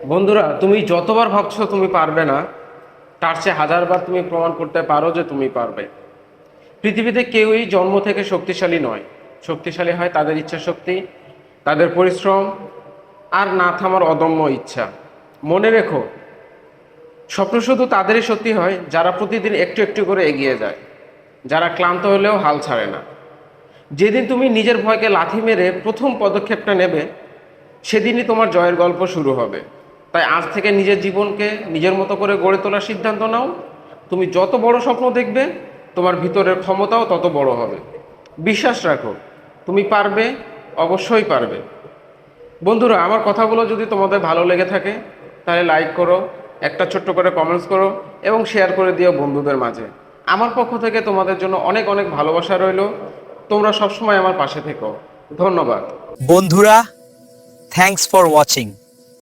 বন্ধুরা, তুমি যতবার ভাবছো তুমি পারবে না, তার চেয়ে হাজারবার তুমি প্রমাণ করতে পারো যে তুমি পারবে। পৃথিবীতে কেউই জন্ম থেকে শক্তিশালী নয়। শক্তিশালী হয় তাদের ইচ্ছা শক্তি, তাদের পরিশ্রম, আর না থামার অদম্য ইচ্ছা। মনে রেখো, স্বপ্ন শুধু তাদেরই সত্যি হয় যারা প্রতিদিন একটু একটু করে এগিয়ে যায়, যারা ক্লান্ত হলেও হাল ছাড়ে না। যেদিন তুমি নিজের ভয়কে লাথি মেরে প্রথম পদক্ষেপটা নেবে, সেদিনই তোমার জয়ের গল্প শুরু হবে। তাই আজ থেকে নিজের জীবনকে নিজের মতো করে গড়ে তোলার সিদ্ধান্ত নাও। তুমি যত বড় স্বপ্ন দেখবে, তোমার ভিতরের ক্ষমতাও তত বড় হবে। বিশ্বাস রাখো, তুমি পারবে, অবশ্যই পারবে। বন্ধুরা, আমার কথাগুলো যদি তোমাদের ভালো লেগে থাকে, তাহলে লাইক করো, একটা ছোট্ট করে কমেন্টস করো এবং শেয়ার করে দিও বন্ধুদের মাঝে। আমার পক্ষ থেকে তোমাদের জন্য অনেক অনেক ভালোবাসা রইল। তোমরা সবসময় আমার পাশে থেকো। ধন্যবাদ। বন্ধুরা, থ্যাঙ্কস ফর ওয়াচিং।